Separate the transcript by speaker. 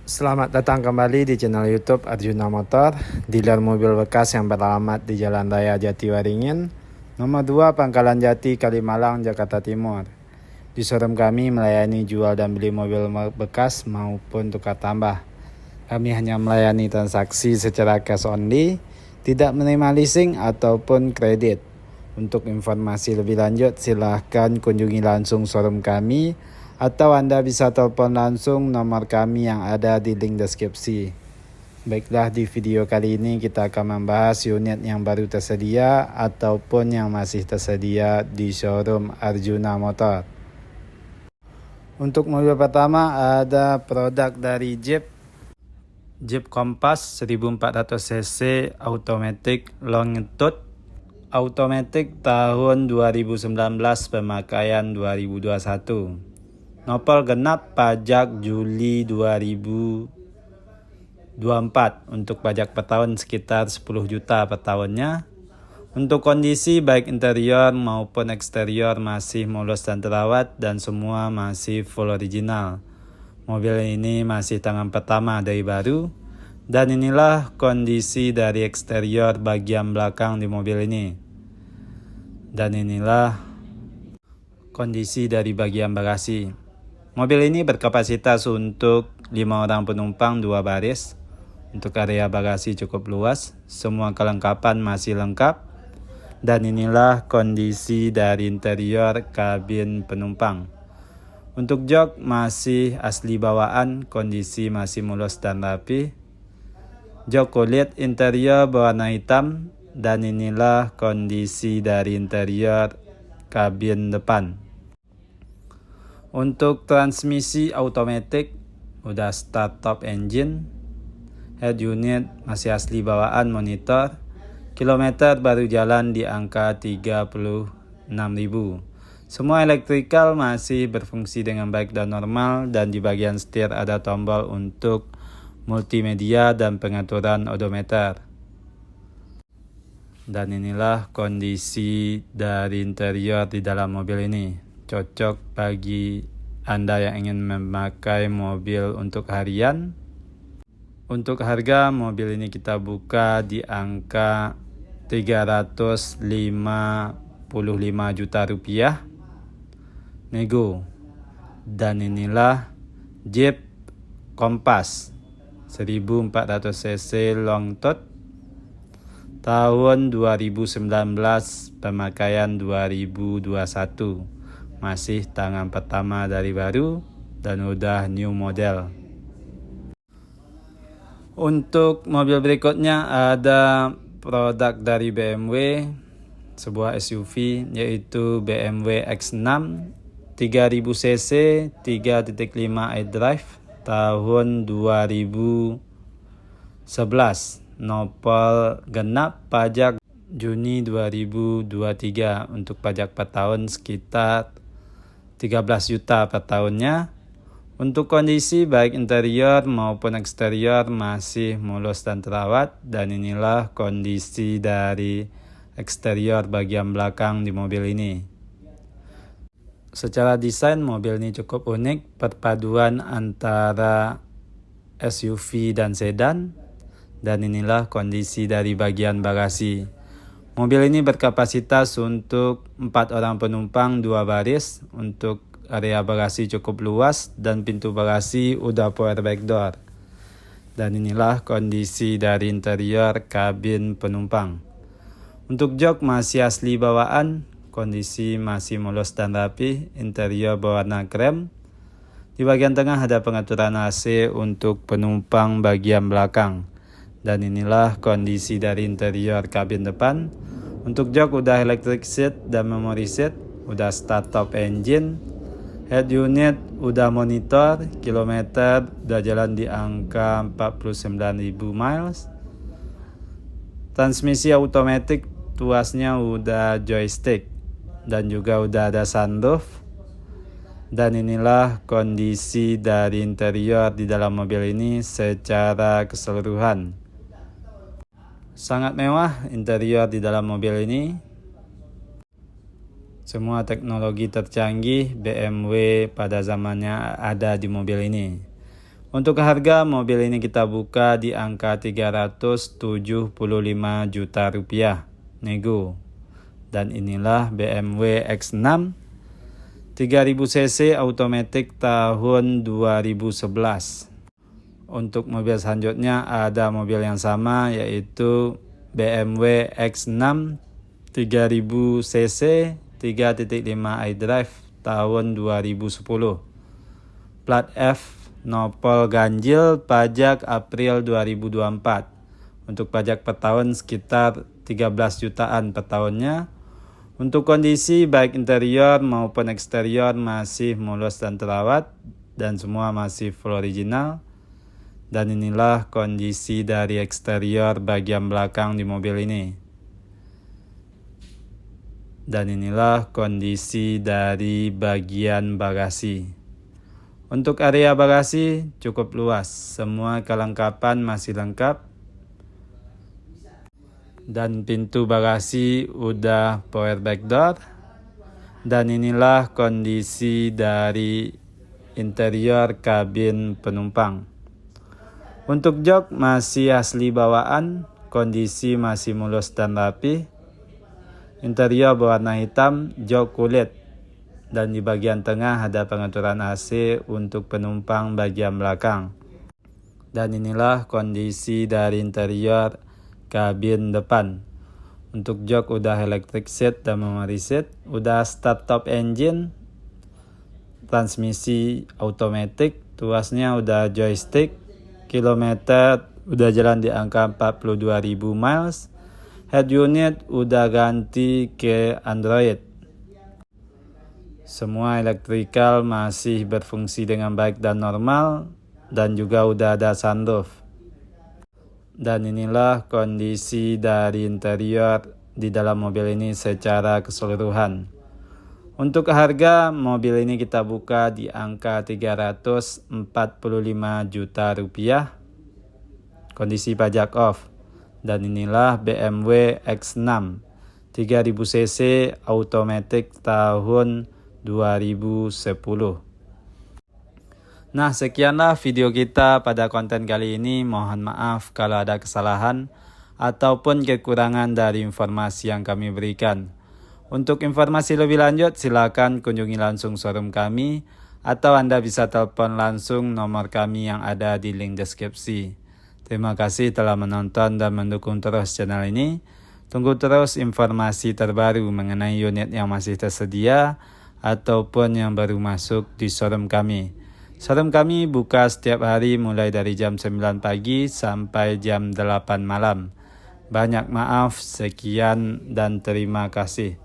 Speaker 1: Selamat datang kembali di channel YouTube Arjuna Motor, dealer mobil bekas yang beralamat di Jalan Raya Jatiwaringin, nomor 2 Pangkalan Jati, Kalimalang, Jakarta Timur. Di showroom kami melayani jual dan beli mobil bekas maupun tukar tambah. Kami hanya melayani transaksi secara cash only, tidak menerima leasing ataupun kredit. Untuk informasi lebih lanjut silahkan kunjungi langsung showroom kami, atau Anda bisa telepon langsung nomor kami yang ada di link deskripsi. Baiklah, di video kali ini kita akan membahas unit yang baru tersedia ataupun yang masih tersedia di showroom Arjuna Motor. Untuk mobil pertama ada produk dari Jeep Compass 1400cc automatic long tooth, automatic tahun 2019, pemakaian 2021. Nopol genap pajak Juli 2024. Untuk pajak per tahun sekitar 10 juta per tahunnya. Untuk kondisi baik interior maupun eksterior masih mulus dan terawat dan semua masih full original. Mobil ini masih tangan pertama dari baru. Dan inilah kondisi dari eksterior bagian belakang di mobil ini. Dan inilah kondisi dari bagian bagasi. Mobil ini berkapasitas untuk 5 orang penumpang 2 baris. Untuk area bagasi cukup luas, semua kelengkapan masih lengkap. Dan inilah kondisi dari interior kabin penumpang. Untuk jok masih asli bawaan, kondisi masih mulus dan rapi. Jok kulit interior berwarna hitam. Dan inilah kondisi dari interior kabin depan. Untuk transmisi automatic udah start top engine. Head unit masih asli bawaan monitor. Kilometer baru jalan di angka 36.000. Semua electrical masih berfungsi dengan baik dan normal, dan di bagian setir ada tombol untuk multimedia dan pengaturan odometer. Dan inilah kondisi dari interior di dalam mobil ini. Cocok bagi Anda yang ingin memakai mobil untuk harian. Untuk harga mobil ini kita buka di angka 355 juta rupiah. Nego. Dan inilah Jeep Compass 1400cc long tooth tahun 2019, pemakaian 2021. Masih tangan pertama dari baru dan udah new model. Untuk mobil berikutnya ada produk dari BMW, sebuah SUV yaitu BMW X6 3000cc 3.5 iDrive tahun 2011. Nopol genap pajak Juni 2023. Untuk pajak per tahun sekitar 13 juta per tahunnya. Untuk kondisi baik interior maupun eksterior masih mulus dan terawat. Dan inilah kondisi dari eksterior bagian belakang di mobil ini. Secara desain mobil ini cukup unik, perpaduan antara SUV dan sedan. Dan inilah kondisi dari bagian bagasi. Mobil ini berkapasitas untuk 4 orang penumpang 2 baris. Untuk area bagasi cukup luas dan pintu bagasi udah power back door. Dan inilah kondisi dari interior kabin penumpang. Untuk jok masih asli bawaan, kondisi masih mulus dan rapi, interior berwarna krem. Di bagian tengah ada pengaturan AC untuk penumpang bagian belakang. Dan inilah kondisi dari interior kabin depan. Untuk jok udah electric seat dan memory seat, udah start top engine. Head unit udah monitor, kilometer udah jalan di angka 49.000 miles. Transmisi automatic, tuasnya udah joystick dan juga udah ada sunroof. Dan inilah kondisi dari interior di dalam mobil ini secara keseluruhan. Sangat mewah interior di dalam mobil ini. Semua teknologi tercanggih BMW pada zamannya ada di mobil ini. Untuk harga mobil ini kita buka di angka 375 juta rupiah, nego. Dan inilah BMW X6 3000 cc automatic tahun 2011. Untuk mobil selanjutnya ada mobil yang sama, yaitu BMW X6 3000 cc 3.5 iDrive tahun 2010. Plat F, nopol ganjil, pajak April 2024. Untuk pajak per tahun sekitar 13 jutaan per tahunnya. Untuk kondisi baik interior maupun eksterior masih mulus dan terawat dan semua masih full original. Dan inilah kondisi dari eksterior bagian belakang di mobil ini. Dan inilah kondisi dari bagian bagasi. Untuk area bagasi cukup luas, semua kelengkapan masih lengkap. Dan pintu bagasi udah power back door. Dan inilah kondisi dari interior kabin penumpang. Untuk jok masih asli bawaan, kondisi masih mulus dan rapi. Interior berwarna hitam, jok kulit. Dan di bagian tengah ada pengaturan AC untuk penumpang bagian belakang. Dan inilah kondisi dari interior kabin depan. Untuk jok udah electric seat dan memory seat, udah start top engine, transmisi automatic, tuasnya udah joystick, kilometer udah jalan di angka 42.000 miles, head unit udah ganti ke Android. Semua elektrikal masih berfungsi dengan baik dan normal, dan juga udah ada sunroof. Dan inilah kondisi dari interior di dalam mobil ini secara keseluruhan. Untuk harga mobil ini kita buka di angka 345 juta rupiah. Kondisi pajak off. Dan inilah BMW X6 3000 cc automatic tahun 2010. Nah, sekianlah video kita pada konten kali ini. Mohon maaf kalau ada kesalahan ataupun kekurangan dari informasi yang kami berikan. Untuk informasi lebih lanjut, silakan kunjungi langsung showroom kami atau Anda bisa telepon langsung nomor kami yang ada di link deskripsi. Terima kasih telah menonton dan mendukung terus channel ini. Tunggu terus informasi terbaru mengenai unit yang masih tersedia ataupun yang baru masuk di showroom kami. Showroom kami buka setiap hari mulai dari jam 9 pagi sampai jam 8 malam. Banyak maaf, sekian dan terima kasih.